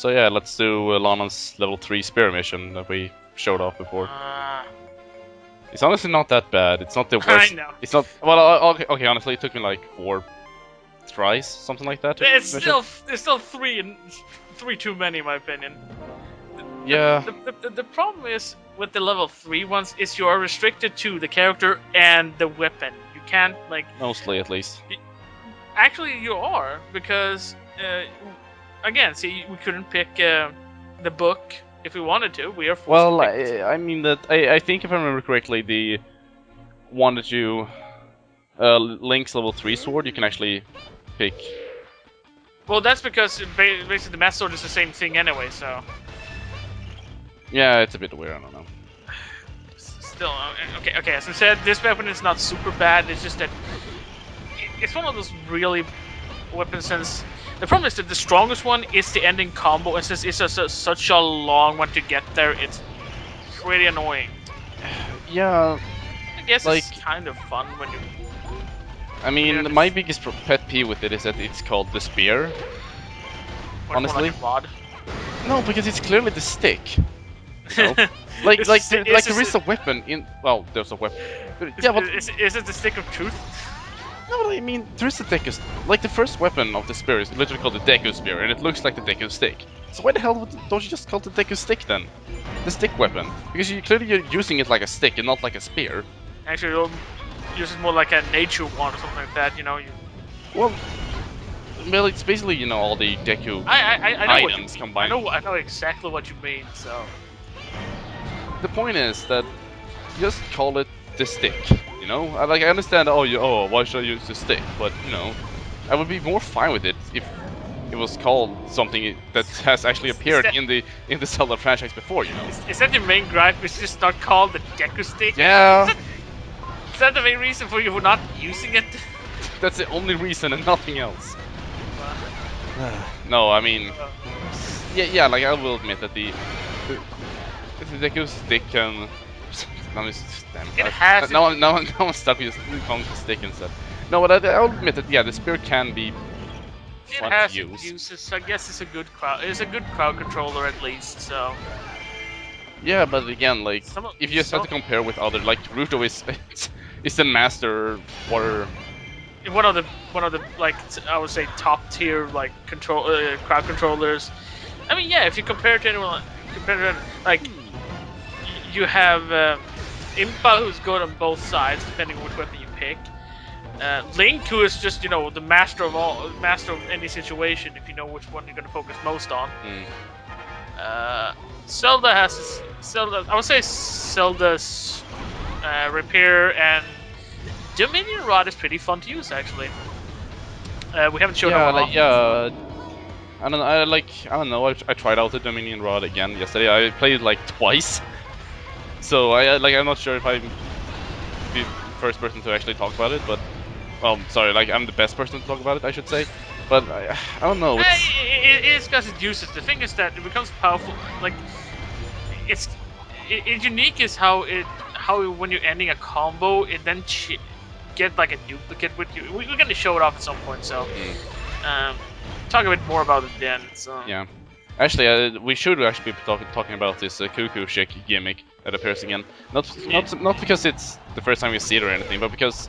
So yeah, let's do Lana's level 3 spear mission that we showed off before. It's honestly not that bad. It's not the worst. I know. It's not. Well, okay. Honestly, it took me like 4 tries, something like that. It's still three too many in my opinion. Yeah. The problem is with the level 3 ones is you are restricted to the character and the weapon. You can't like. Mostly, at least. Actually, you are because again, see, we couldn't pick the book if we wanted to. We are forced Well, to pick I mean that I think if I remember correctly, the one that you Link's level 3 sword you can actually pick. Well, that's because basically the Master Sword is the same thing anyway, so. Yeah, it's a bit weird. I don't know. Still, okay. As I said, this weapon is not super bad. It's just that it's one of those really weapons. Since the problem is that the strongest one is the ending combo, and since it's such a long one to get there, it's pretty annoying. Yeah. I guess like, it's kind of fun when you. I mean, my biggest pet peeve with it is that it's called the spear. Honestly. Like a rod. No, because it's clearly the stick. You know? like there is a weapon in. Well, there's a weapon. Yeah, but is it the stick of truth? no, I mean there is a Deku. Like the first weapon of the spear is literally called the Deku spear, and it looks like the Deku stick. So why the hell don't you just call it the Deku stick then? The stick weapon, because you're using it like a stick and not like a spear. Actually, you'll use it more like a nature one or something like that. You know, Well, it's basically, you know, all the Deku I know items combined. I know exactly what you mean. So the point is that just call it the stick. You know, I understand. Why should I use the stick? But you know, I would be more fine with it if it was called something that has actually appeared in the Zelda franchise before. You know, is that your main gripe? Is just not called the Deku stick? Yeah. Is that the main reason for you not using it? That's the only reason and nothing else. No, I mean, yeah. Like I will admit that the Deku stick can. Now I'm stuck with calling it stick instead. No, but I'll admit that the spear can be. It has its uses. I guess it's a good crowd controller at least. So. Yeah, but again, like if you just have to compare with other, like Ruto is the master water. One of the like I would say top tier like crowd controllers. I mean, yeah, if you compare it to anyone, like you have Impa, who's good on both sides depending on which weapon you pick. Link, who is just the master of any situation if you know which one you're gonna focus most on. Zelda has I would say Zelda's repair and Dominion Rod is pretty fun to use, actually. We haven't shown up. I don't know. I tried out the Dominion Rod again yesterday. I played it like twice, so I'm not sure if I'm the first person to actually talk about it. But sorry, I'm the best person to talk about it, I should say. But I don't know. It's because it uses. The thing is that it becomes powerful. Like it's unique is how when you're ending a combo, it then get like a duplicate with you. We're gonna show it off at some point, so talk a bit more about it then. So yeah, actually, we should actually be talking about this cuckoo chick gimmick that appears again. Not because it's the first time we see it or anything, but because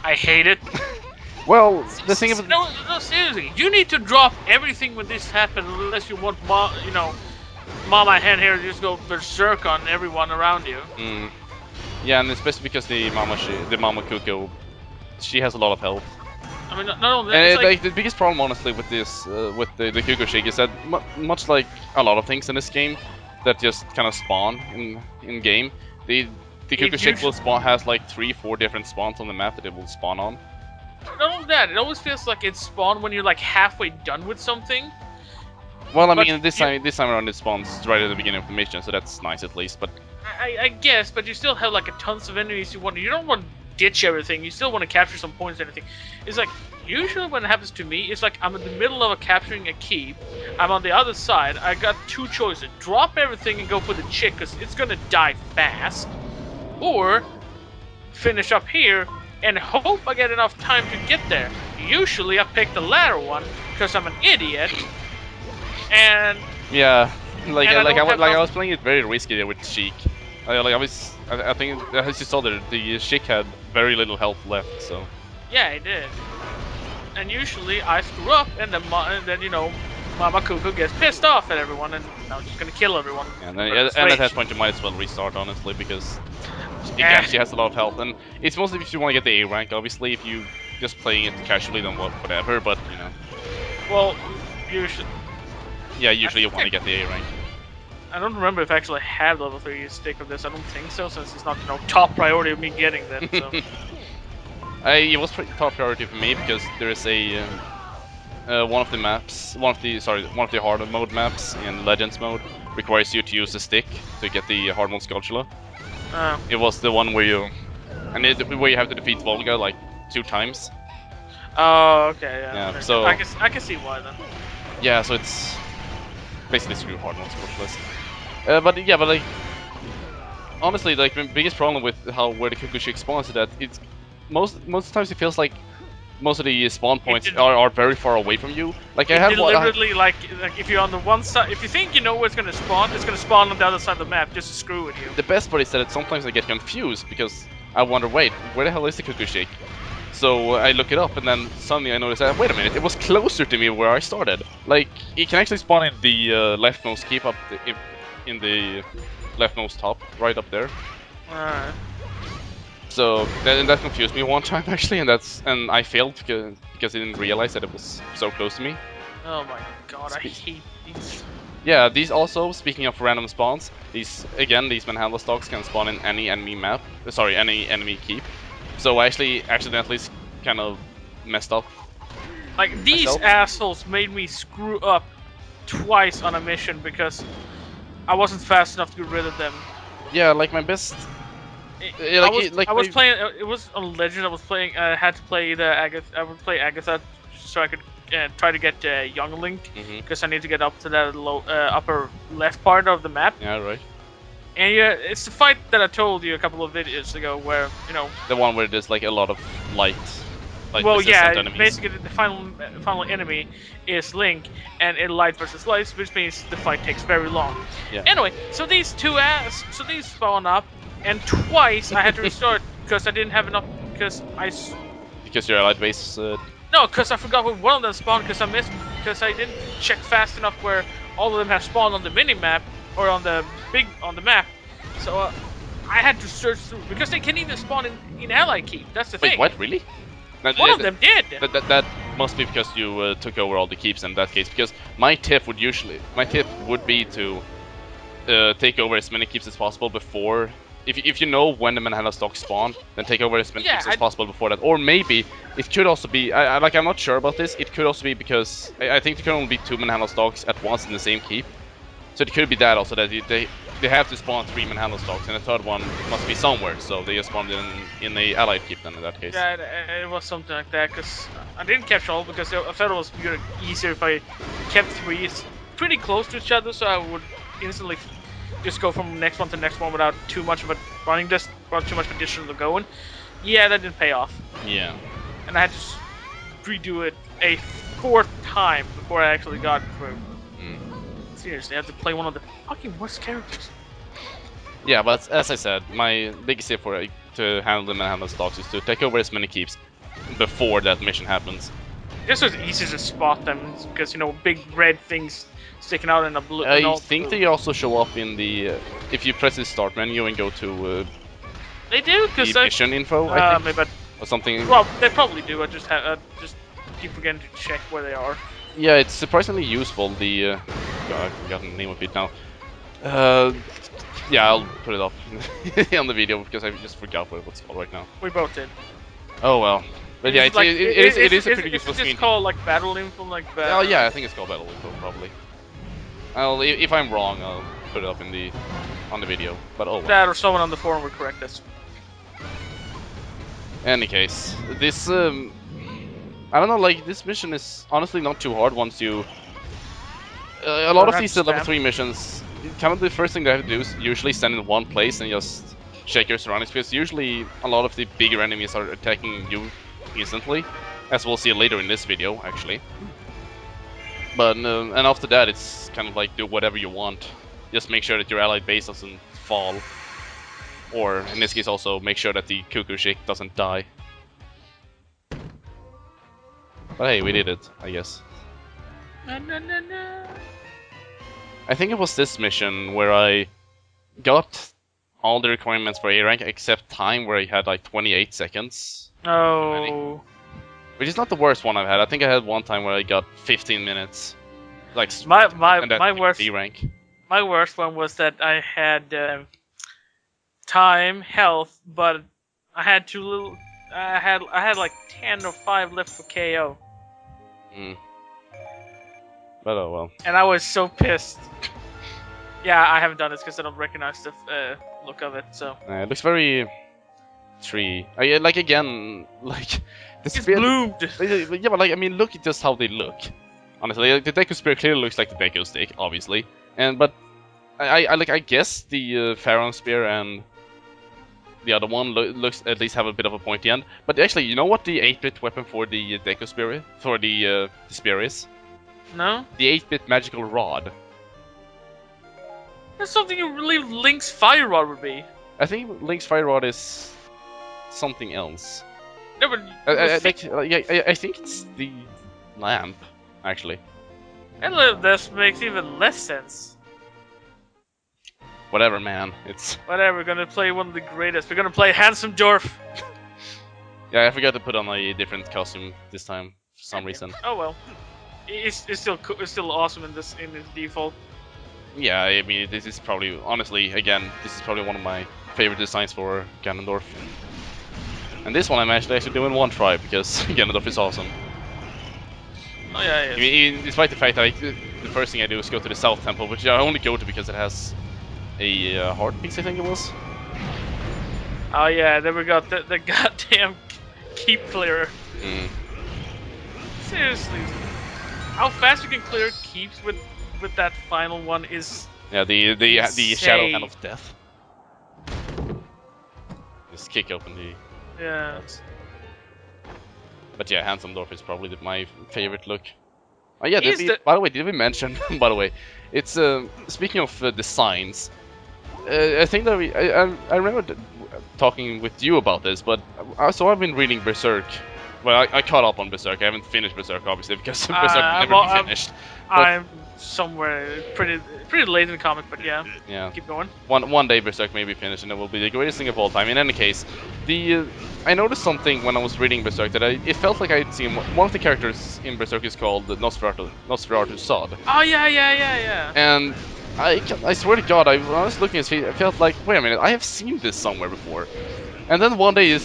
I hate it. Well, the thing about no, seriously, you need to drop everything when this happens, unless you want Mama Hen here to just go berserk on everyone around you. Yeah, and especially because the Mama Cuckoo, she has a lot of health. I mean, not only that, and like the biggest problem, honestly, with this, with the Cuckoo Shake is that much like a lot of things in this game that just kind of spawn in game, the Cuckoo Shake has like 3-4 different spawns on the map that it will spawn on. Not only that, it always feels like it's spawned when you're like halfway done with something. Well, I mean, this time around it spawns right at the beginning of the mission, so that's nice at least. But I guess, but you still have like a tons of enemies you don't want to ditch everything. You still want to capture some points and everything. It's like usually when it happens to me, it's like I'm in the middle of capturing a keep. I'm on the other side. I got two choices: drop everything and go for the chick because it's gonna die fast, or finish up here and hope I get enough time to get there. Usually I pick the latter one because I'm an idiot. And Yeah, like And I don't have I enough- was playing it very risky there with Sheik. I think as you saw there, the Sheik had very little health left, so. Yeah, I did. And usually I screw up, and then you know, Mama Cuckoo gets pissed off at everyone, and now she's gonna kill everyone. And, But and it's at that rage. point you might as well restart, honestly, because Eh. again she has a lot of health, and it's mostly if you want to get the A rank. Obviously, if you just playing it casually, then whatever. But you know, Well, usually yeah, usually you want to get the A rank. I don't remember if I actually have level 3 stick of this. I don't think so, since it's not top priority of me getting that. So. It was top priority for me because there is a one of the hard mode maps in Legends mode requires you to use a stick to get the hard mode Skulltula. It was the one where you where you have to defeat Volga like 2 times. Oh, okay, yeah. Yeah, Okay. so I can see why then. yeah, so it's basically screw hard mode Skulltulas. But yeah, but like honestly, like the biggest problem with where the Cuckoo Chick spawns is that it's most times it feels like most of the spawn points are very far away from you. Like I had deliberately like if you're on the one side, if you think you know where it's gonna spawn on the other side of the map just to screw with you. The best part is that sometimes I get confused because I wonder, wait, where the hell is the Cuckoo Shake? So I look it up and then suddenly I notice that, wait a minute, it was closer to me where I started. Like, it can actually spawn in the leftmost keep up in the leftmost top, right up there. Alright. So that confused me one time actually, and I failed because I didn't realize that it was so close to me. Oh my god, I hate these. Yeah, these also, speaking of random spawns, these manhandle stocks can spawn in any enemy map, any enemy keep. So I actually accidentally kind of messed up. Like, these assholes made me screw up twice on a mission because I wasn't fast enough to get rid of them. Yeah, like my best... I was playing. It was on Legend. I had to play the Agatha. I would play Agatha so I could try to get Young Link because I need to get up to that upper left part of the map. Yeah, right. And yeah, it's the fight that I told you a couple of videos ago, where the one where there's like a lot of light. Well, yeah, enemies. basically the final enemy is Link, and it's light versus light, which means the fight takes very long. Yeah. Anyway, so these spawn up, and twice I had to restart because I didn't have enough. Because you're a light base. No, because I forgot where one of them spawned because I didn't check fast enough where all of them have spawned on the mini map or on the map. So I had to search through because they can even spawn in Ally Keep. That's the thing. Wait, what? Really? One of them did. That must be because you took over all the keeps in that case. Because my tip would be to take over as many keeps as possible before. If you know when the manhandle stocks spawn, then take over as many keeps as possible before that. Or maybe it could also be. I'm not sure about this. It could also be because I think there can only be 2 manhandle stocks at once in the same keep. So it could be that also that they have to spawn 3 manhandle stocks, and the third one must be somewhere. So they just spawned in the allied keep then in that case. Yeah, it was something like that because I didn't catch all because I thought it was easier if I kept 3 pretty close to each other, so I would instantly just go from next one to next one without too much of a too much additional going. Yeah, that didn't pay off. Yeah. And I had to redo it a 4th time before I actually got through. Seriously, I have to play one of the fucking worst characters. Yeah, but as I said, my biggest tip to handle the manhandle stocks is to take over as many keeps before that mission happens. Just so it's easy to spot them because big red things sticking out in a blue. I think they also show up in the if you press the start menu and go to. They do because the mission info, I think, maybe, or something. Well, they probably do. I just keep forgetting to check where they are. Yeah, it's surprisingly useful. The I've forgotten the name of it now. Yeah, I'll put it up on the video because I just forgot what it's called right now. We both did. Oh well. But yeah, it is a pretty useful screen. It's called like battle info, like. Oh yeah, I think it's called battle info probably. If I'm wrong, I'll put it up on the video. But oh well. That or someone on the forum will correct us. Any case, this I don't know, like this mission is honestly not too hard once you. A lot of these level 3 missions, kind of the first thing they have to do is usually stand in one place and just check your surroundings, because usually a lot of the bigger enemies are attacking you instantly, as we'll see later in this video, actually. But and after that, it's kind of like do whatever you want. Just make sure that your allied base doesn't fall, or in this case, also make sure that the cuckoo chick doesn't die. But hey, we did it, I guess. Na, na, na, na. I think it was this mission where I got all the requirements for A rank except time, where I had like 28 seconds. Oh. Which is not the worst one I've had. I think I had one time where I got 15 minutes. Like My worst B rank. my worst one was that I had time, health, but I had too little. I had like 10 or 5 left for KO, But oh well. and I was so pissed. Yeah, I haven't done this because I don't recognize the look of it. So It looks very tree. Like again, like the it's spear. bloomed. Yeah, but like I mean, look at just how they look. Honestly, like, the Deku spear clearly looks like the Deku stick, obviously, but I guess the Pharaoh spear and the other one looks at least have a bit of a pointy end. But actually, you know what the 8-bit weapon for the Deku spear is? For the spear is? No, The 8-bit magical rod. that's something you believe Link's Fire Rod would be. I think Link's fire rod is something else. No, but I think it's the lamp, actually. and this makes even less sense. Whatever, man. It's Whatever, we're gonna play one of the greatest. We're gonna play Handsome Dwarf. yeah. I forgot to put on a different costume this time for some reason. Oh well, it's still it's still awesome in its default. Yeah, I mean, this is probably, honestly, again, this is probably one of my favorite designs for Ganondorf. And this one I managed to actually do in one try because Ganondorf is awesome. Oh yeah, I mean, despite the fact that the first thing I do is go to the South Temple, which I only go to because it has a heart piece, I think it was. Oh yeah, then we got the goddamn keep clearer. Seriously, how fast you can clear keeps with that final one is Yeah, the Shadow Hand insane. of Death. Just kick open the... Yeah. But yeah, Handsome Dwarf is probably my favorite look. Oh yeah, by the way, did we mention, by the way, it's, speaking of designs, I think that I remember talking with you about this, but so I've been reading Berserk. Well, I caught up on Berserk. I haven't finished Berserk, obviously, because Berserk never be finished. I'm somewhere pretty late in the comic, but yeah. Keep going. One day Berserk may be finished, and it will be the greatest thing of all time. In any case, I noticed something when I was reading Berserk that it felt like I'd seen one of the characters in Berserk is called Nosferatu Sod. Oh yeah. And I swear to God, when I was looking at his face, I felt like, wait a minute, I have seen this somewhere before. And then one day it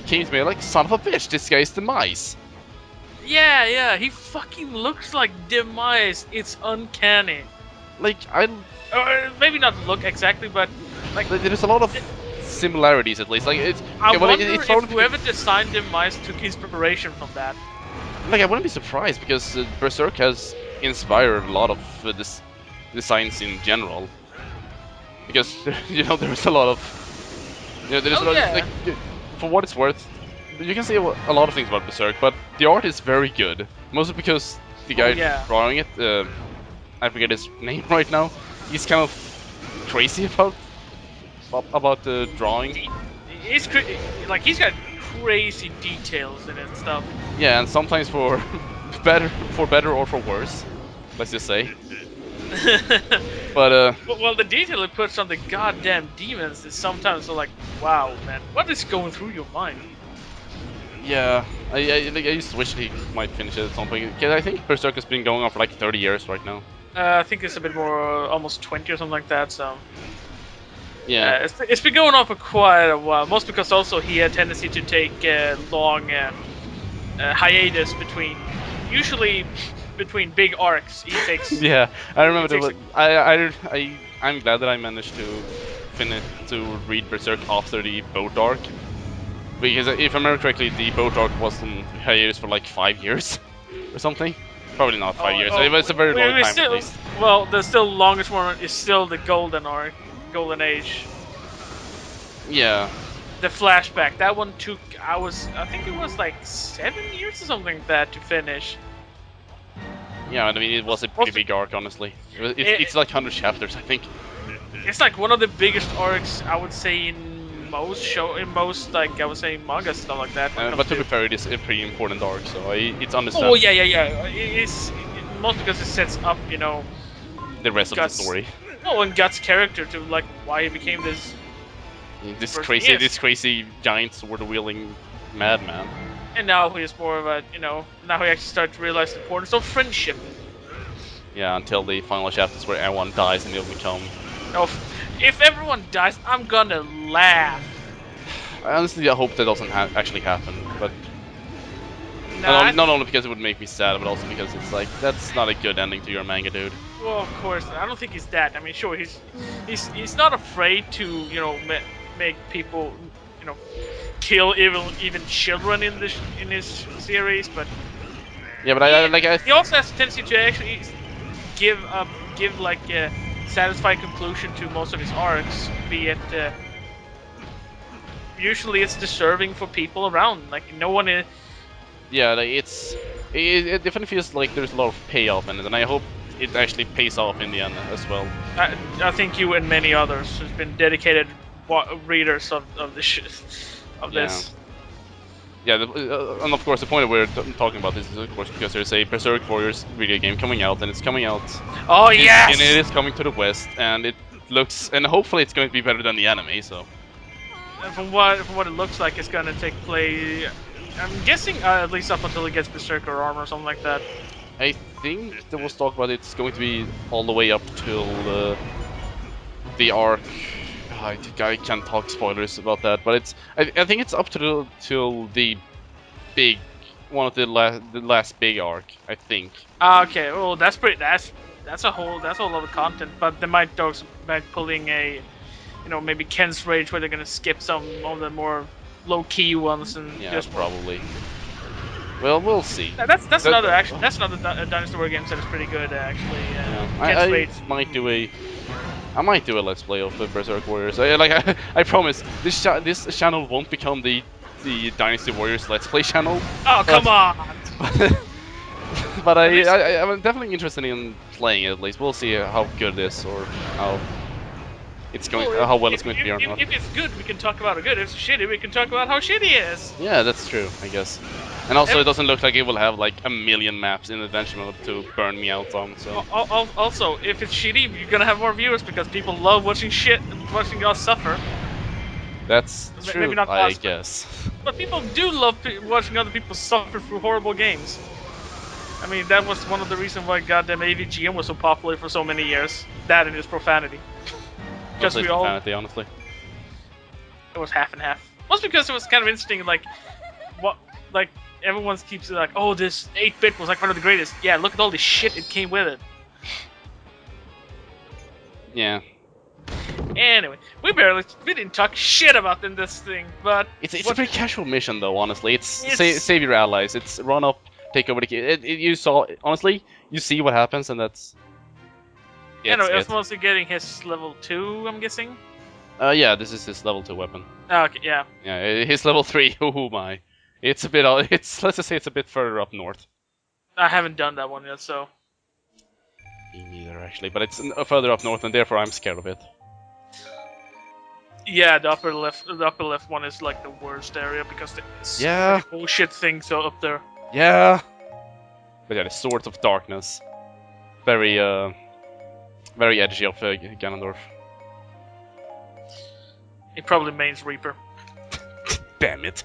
came to me like, son of a bitch, this guy is Demise. Yeah, he fucking looks like Demise. It's uncanny. Like, maybe not look exactly, but like there's a lot of similarities at least. Like I wonder if whoever designed Demise took inspiration from that. Like, I wouldn't be surprised because Berserk has inspired a lot of designs in general. Because there's a lot of there's a lot of, like, for what it's worth, you can say a lot of things about Berserk, but the art is very good. Mostly because the guy drawing it, I forget his name right now. He's kind of crazy about the drawing. He's got crazy details in it and stuff. Yeah, and sometimes for better or for worse, let's just say. But well, the detail it puts on the goddamn demons is sometimes so like, wow, man, what is going through your mind? Yeah, I just wish he might finish it at some point. Because I think Berserk has been going on for like 30 years right now. I think it's a bit more, almost 20 or something like that. So yeah, it's been going on for quite a while. Most because also he had a tendency to take long hiatus usually between big arcs. He takes. Yeah, I remember I'm glad that I managed to read Berserk after the boat arc. Because if I remember correctly, the boat arc was in hiatus for like 5 years or something. Probably not 5 years. It was a very long time at least. Well, the still longest one is still the Golden Arc, Golden Age. Yeah. The flashback. That one took I think it was like 7 years or something like that to finish. Yeah, I mean, it was a pretty big arc, honestly. It's like 100 chapters, I think. It's like one of the biggest arcs, I would say, in most like I would say manga stuff like that. But to be fair, it is a pretty important arc, so it's Oh understandable. yeah. It's mostly because it sets up, The rest of the Guts. story. Oh, and Guts' character to like why he became this. This person crazy, he is. this crazy giant sword-wielding madman. And now he's more of a, now he actually starts to realize the importance of friendship. Yeah, until the final chapters where everyone dies and he'll become. Oh, if everyone dies, I'm gonna laugh. I honestly hope that doesn't actually happen, but Nah, not only because it would make me sad, but also because it's like that's not a good ending to your manga, dude. well, of course, I don't think he's that. I mean, sure, he's not afraid to, make people, kill even children in his series, but Yeah, but I he also has a tendency to actually give like a satisfying conclusion to most of his arcs, be it usually it's deserving for people around. Like no one is. yeah, like it definitely feels like there's a lot of payoff in it, and I hope it actually pays off in the end as well. I think you and many others has been dedicated readers of this this. Yeah, and of course the point that we're talking about this is of course because there's a Berserk Warriors video game coming out, and it's coming out. Oh yes! And it is coming to the West, and it looks, and hopefully it's going to be better than the anime. So. And from what it looks like, it's gonna take place. I'm guessing at least up until it gets Berserker armor or something like that. I think there was talk about it's going to be all the way up till the arc. I think I can't talk spoilers about that, but it's I think it's up to till the big one of the last big arc. I think. Okay, well that's pretty. That's a whole lot of content, but they might talk about pulling a, maybe Ken's Rage where they're gonna skip some of the more low key ones and Yeah, just probably. Well, we'll see. That's another Dynasty War game that is pretty good actually. Ken's Rage. I might do a let's play of the Berserk Warriors. I promise this channel won't become the Dynasty Warriors let's play channel. Oh come on! But I'm definitely interested in playing it at least. We'll see how good it is or how it's going, how well it's going to be or not. If it's good, we can talk about it good. If it's shitty, we can talk about how shitty it is. Yeah, that's true, I guess. And also, it doesn't look like it will have like a million maps in adventure mode to burn me out on. So. Also, if it's shitty, you're gonna have more viewers because people love watching watching us suffer. That's true, maybe not I us, guess. But people do love watching other people suffer through horrible games. I mean, that was one of the reasons why goddamn AVGN was so popular for so many years. That and his profanity. Because we all. Profanity, honestly. It was half and half. Mostly because it was kind of interesting, like everyone keeps like, oh, this 8-bit was like one of the greatest. Yeah, look at all the shit it came with it. Yeah. Anyway, we didn't talk shit about this thing, but it's a pretty casual mission though. Honestly, it's save your allies. It's run up, take over the key. You saw honestly, you see what happens, and that's. Yeah, no, it was mostly getting his level 2, I'm guessing. Yeah, this is his level 2 weapon. Okay, yeah. Yeah, his level 3. Oh my. It's a bit. Let's just say it's a bit further up north. I haven't done that one yet, so. Me neither, actually, but it's further up north, and therefore I'm scared of it. Yeah, the upper left one is like the worst area because there's bullshit things up there. Yeah. But yeah, the Swords of Darkness. Very very edgy of Ganondorf. He probably mains Reaper. Damn it.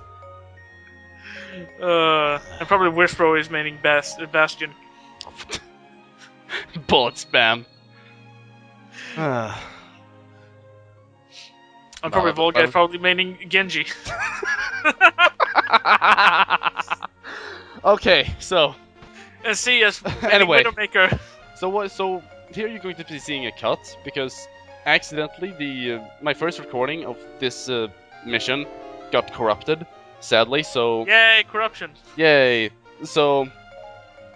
And probably Whisper is maining Bastion. Bullet spam. I'm probably Volga, probably maining Genji. Okay, so. And C as anyway. Widowmaker. So here you're going to be seeing a cut because accidentally my first recording of this mission got corrupted, sadly. So. Yay, corruption. Yay. So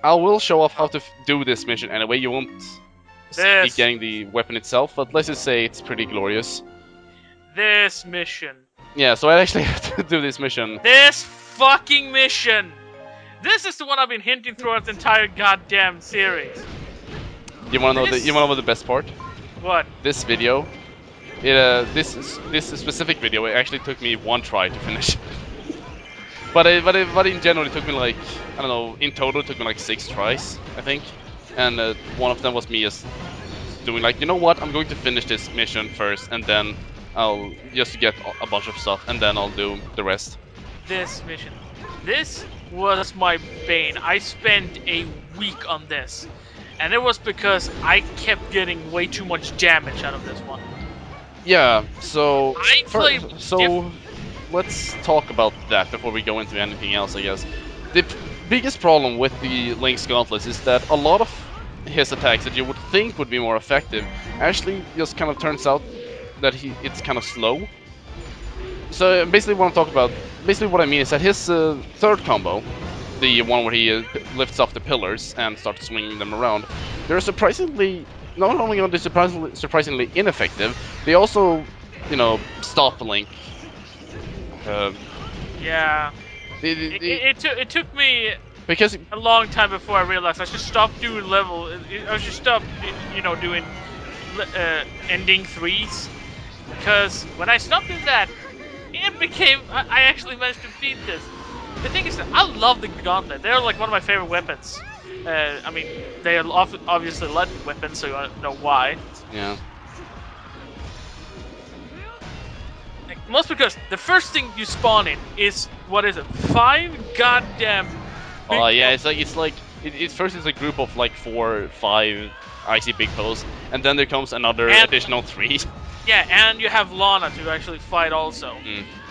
I will show off how to do this mission anyway. You won't be getting the weapon itself, but let's just say it's pretty glorious. This mission. Yeah, so I actually have to do this mission. This fucking mission! This is the one I've been hinting throughout the entire goddamn series. You wanna know This- you wanna know the best part? What? This video, this specific video, it actually took me one try to finish. But in general, it took me like, I don't know, in total it took me like 6 tries, I think. And one of them was me just doing like, you know what, I'm going to finish this mission first, and then I'll just get a bunch of stuff, and then I'll do the rest. This mission. This was my bane. I spent a week on this. And it was because I kept getting way too much damage out of this one. Yeah, so I played let's talk about that before we go into anything else, I guess. The biggest problem with the Link's Gauntlet is that a lot of his attacks that you would think would be more effective actually just kind of turns out that it's kind of slow. So basically what I mean is that his third combo, the one where he lifts off the pillars and starts swinging them around, they're surprisingly, not only are they surprisingly ineffective, they also, stop Link. Yeah. They, It took me because a long time before I realized I should stop doing I should stop, doing ending threes. Because when I stopped doing that, it became. I actually managed to beat this. The thing is that I love the gauntlet. They're like one of my favorite weapons. I mean, they are obviously lead weapons, so you don't know why. yeah. Like, most because the first thing you spawn in is, what is it, 5 goddamn. Oh yeah, it first is a group of like 4 or 5 icy big foes, and then there comes another additional 3. Yeah, and you have Lana to actually fight also.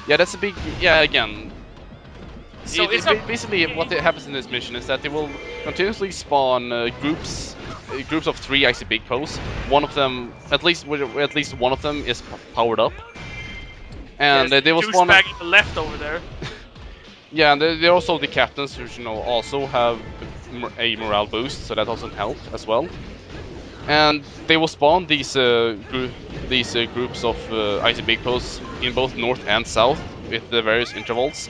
Yeah, that's a big. Yeah, again. So Basically what happens in this mission is that they will continuously spawn groups of 3 icy big foes. One of them, at least one of them, is powered up, and they will spawn. Douchebag left over there. Yeah, and they're also the captains, who also have a morale boost, so that doesn't help as well. And they will spawn these groups of icy big foes in both north and south with the various intervals.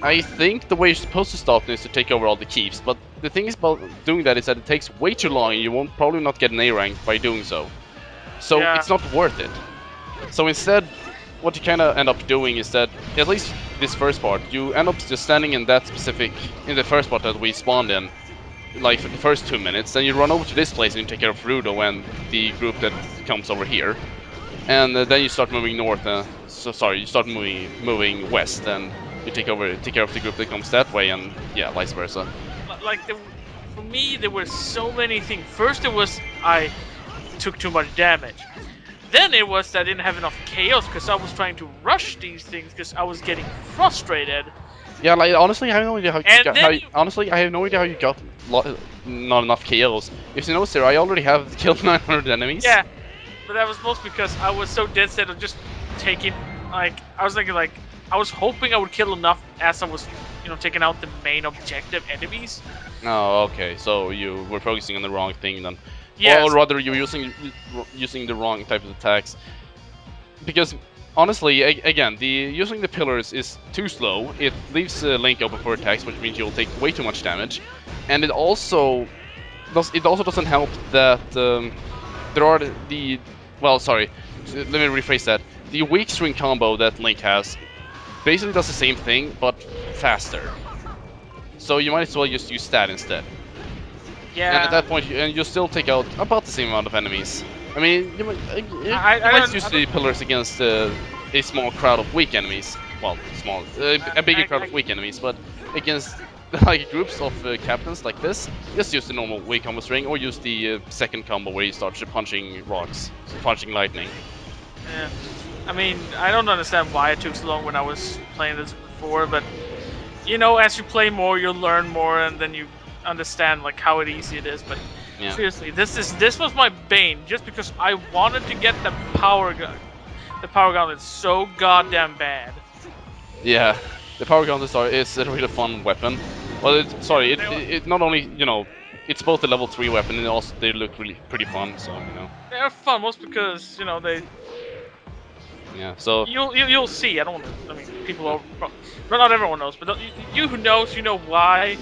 I think the way you're supposed to stop them is to take over all the keeps, but the thing is about doing that is that it takes way too long, and you won't probably not get an A rank by doing so. So Yeah. it's not worth it. So instead, what you kind of end up doing is that, at least this first part, you end up just standing in the first part that we spawned in, like for the first 2 minutes, then you run over to this place and you take care of Hyrule and the group that comes over here, and then you start moving north. You start moving west, and you take care of the group that comes that way, and yeah, vice versa. Like for me, there were so many things. First, it was I took too much damage. Then it was that I didn't have enough chaos because I was trying to rush these things because I was getting frustrated. Yeah, like honestly, I have no idea how And then honestly, I have no idea how you got not enough KOs. If you know, sir, I already have killed 900 enemies. Yeah, but that was mostly because I was so dead set of just taking, like, I was thinking, like, I was hoping I would kill enough as I was, taking out the main objective enemies. Oh, okay. So you were focusing on the wrong thing then. Yeah. Or rather, you're using the wrong type of attacks. Because honestly, again, using the pillars is too slow. It leaves Link open for attacks, which means you'll take way too much damage, and it also doesn't help that there are sorry, let me rephrase that. The weak string combo that Link has basically does the same thing but faster. So you might as well just use that instead. Yeah. And at that point, you still take out about the same amount of enemies. I mean, you might use the pillars against a small crowd of weak enemies. Well, a bigger crowd of weak enemies, but against like groups of captains like this, just use the normal weak combo string, or use the second combo where you start punching rocks, punching lightning. Yeah. I mean, I don't understand why it took so long when I was playing this before, but as you play more, you'll learn more, and then you understand like how easy it is. But yeah. Seriously, this was my bane, just because I wanted to get the power gun. The power gun is so goddamn bad. Yeah, the power gun is a really fun weapon. Well, it not only it's both a level 3 weapon, and also they look really pretty fun. So they're fun, most because they. Yeah. So You'll see. I don't want to. I mean, people are. Well, not everyone knows, but you who knows, you know why.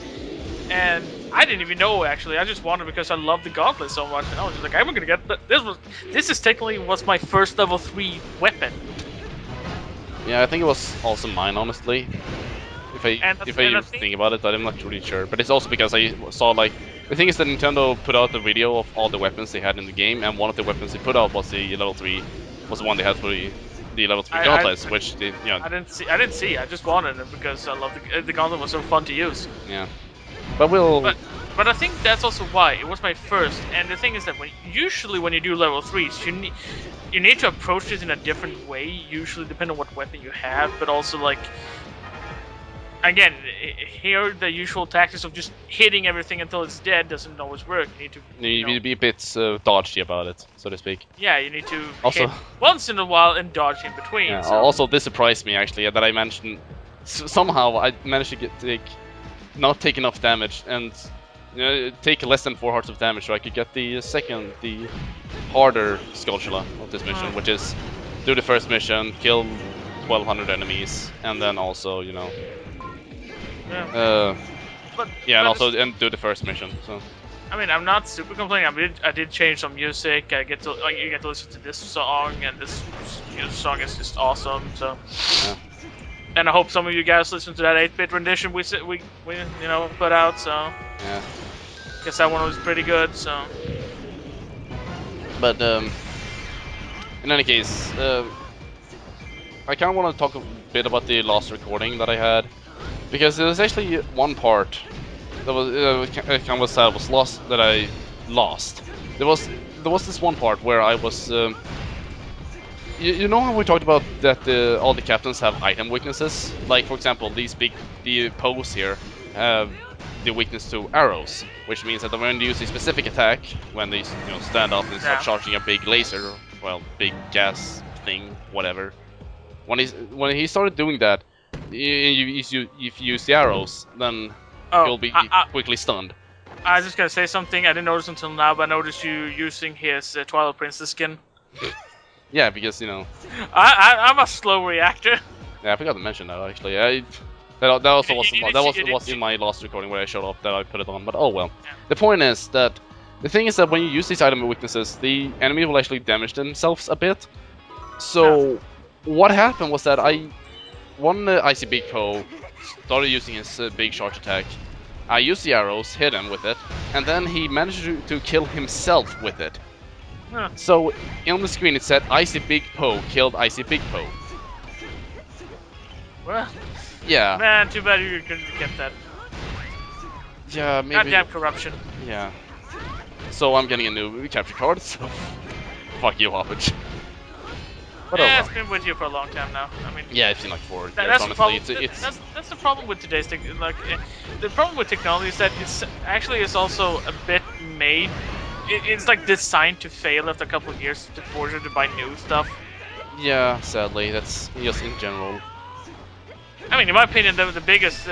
And I didn't even know actually. I just wanted because I love the gauntlet so much, and I was just like, I'm gonna get this is technically was my first level 3 weapon. yeah, I think it was also mine, honestly. If I think about it, I'm not really sure. But it's also because I saw like the thing is that Nintendo put out a video of all the weapons they had in the game, and one of the weapons they put out was the level 3, was the one they had for the level 3 gauntlets, which they, I didn't see. I didn't see. I just wanted it because I love the gauntlet was so fun to use. yeah. But we'll But I think that's also why it was my first. And the thing is that usually when you do level 3s, you need to approach it in a different way. Usually, depending on what weapon you have, but also like again, here the usual tactics of just hitting everything until it's dead doesn't always work. You need to you need to be a bit dodgy about it, so to speak. yeah, you need to Also, hit once in a while and dodge in between. yeah. So. Also, this surprised me actually that I mentioned somehow I managed to not take enough damage and take less than 4 hearts of damage, so I could get the harder Skulltula of this mission, which is do the first mission, kill 1,200 enemies, and then also and do the first mission. So. I mean, I'm not super complaining. I did change some music. You get to listen to this song, and this song is just awesome. So, yeah. And I hope some of you guys listen to that 8-bit rendition we put out. So, yeah, guess that one was pretty good. So, but in any case, I kind of want to talk a bit about the last recording that I had, because there was actually one part that was lost that I lost. There was this one part where I was. You know how we talked about that all the captains have item weaknesses? Like, for example, the pose here have the weakness to arrows, which means that when you use a specific attack, when they stand up and start charging a big laser, well, big gas thing, whatever. When he started doing that, if you use the arrows, then he'll be quickly stunned. I was just gonna say something I didn't notice until now, but I noticed you using his Twilight Princess skin. Yeah, because I'm a slow reactor. Yeah, I forgot to mention that actually. That also was in my last recording where I showed up that I put it on, but oh well. Yeah. The point is that the thing is that when you use these item weaknesses, the enemy will actually damage themselves a bit. So what happened was that one Icy Big Poe started using his big charge attack. I used the arrows, hit him with it, and then he managed to kill himself with it. Huh. So on the screen it said Icy Big Poe killed Icy Big Poe. Well, yeah. Man, too bad you couldn't get that. Yeah, maybe. Goddamn corruption. Yeah. So I'm getting a new capture card. So fuck you, Hoppage. Yeah, it's been with you for a long time now. I mean, yeah, it's been like 4 years. That's honestly, that's the problem with today's the problem with technology is that it's also a bit made. It's like designed to fail after a couple of years to force you to buy new stuff. Yeah, sadly, that's just in general. I mean, in my opinion, the biggest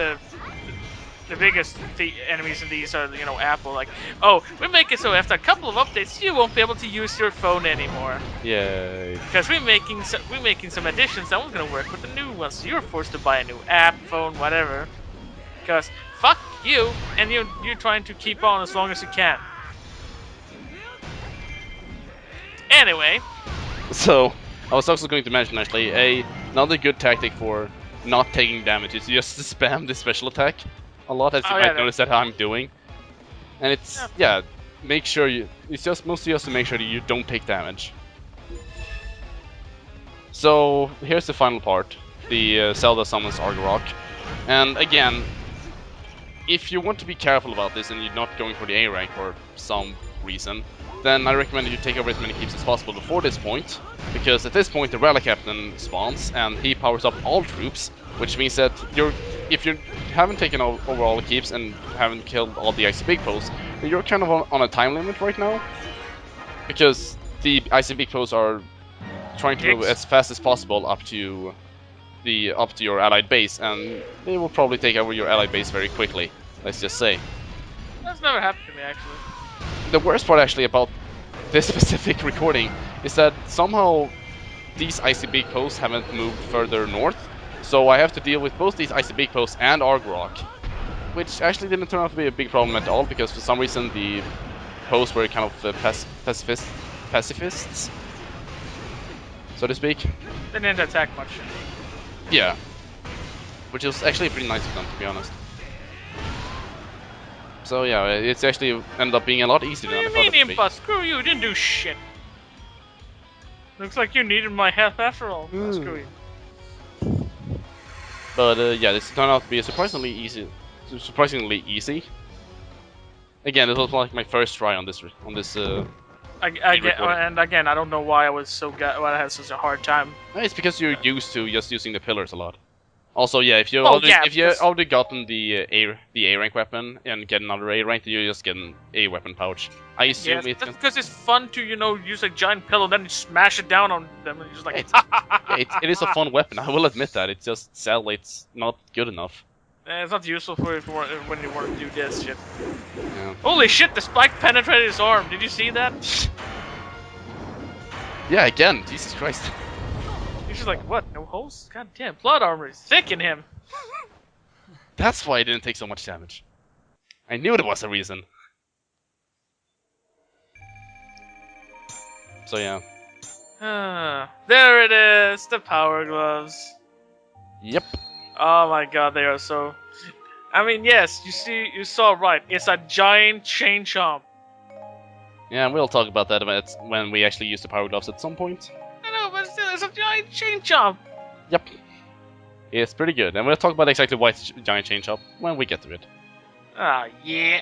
enemies in these are Apple. Like, oh, we make it so after a couple of updates, you won't be able to use your phone anymore. Yeah. Because we're making some additions that won't gonna work with the new ones. So you're forced to buy a new app, phone, whatever. Because fuck you, and you're trying to keep on as long as you can. Anyway. So, I was also going to mention actually another good tactic for not taking damage is just to spam the special attack a lot, as you might notice that I'm doing. And it's make sure it's just mostly just to make sure that you don't take damage. So here's the final part, the Zelda summons Argorok. And again, if you want to be careful about this and you're not going for the A rank for some reason, then I recommend that you take over as many keeps as possible before this point, because at this point the Relic Captain spawns and he powers up all troops, which means that if you haven't taken over all the keeps and haven't killed all the Icy Big Poes, you're kind of on a time limit right now, because the Icy Big Poes are trying to move as fast as possible up to your allied base, and they will probably take over your allied base very quickly. Let's just say. That's never happened to me actually. The worst part actually about this specific recording is that somehow these icy beak posts haven't moved further north, so I have to deal with both these icy beak posts and Argrok, which actually didn't turn out to be a big problem at all, because for some reason the posts were kind of pacifists, so to speak. They didn't attack much. Yeah, which is actually pretty nice of them, to be honest. So yeah, it's actually ended up being a lot easier than I What thought do it you would mean, be. Impa? Screw you, you didn't do shit. Looks like you needed my help after all. Oh, screw you. But yeah, this turned out to be surprisingly easy. Again, this was like my first try on this recording. And again, I don't know why I was why I had such a hard time. It's because you're used to just using the pillars a lot. Also, yeah, if you Oh, yeah, if you already gotten the A rank weapon and get another A rank, you just get an A weapon pouch. I assume Yes, it's that's because it's fun to, you know, use a giant pillow, then you smash it down on them, and you're just like, it is a fun weapon. I will admit that. It's just sadly it's not good enough. It's not useful for when you want to do this shit. Yeah. Holy shit, the spike penetrated his arm. Did you see that? Yeah, again, Jesus Christ. He's just like, what? No holes? God damn, blood armor is thick in him. That's why I didn't take so much damage. I knew there was a reason. So yeah. There it is, the power gloves. Yep. Oh my god, they are so... I mean, yes, you saw right. It's a giant chain chomp. Yeah, we'll talk about that when we actually use the power gloves at some point. I know, but still, it's a giant chain chomp. Yep. It's pretty good, and we'll talk about exactly why it's giant chain chomp when we get to it. Ah, yeah.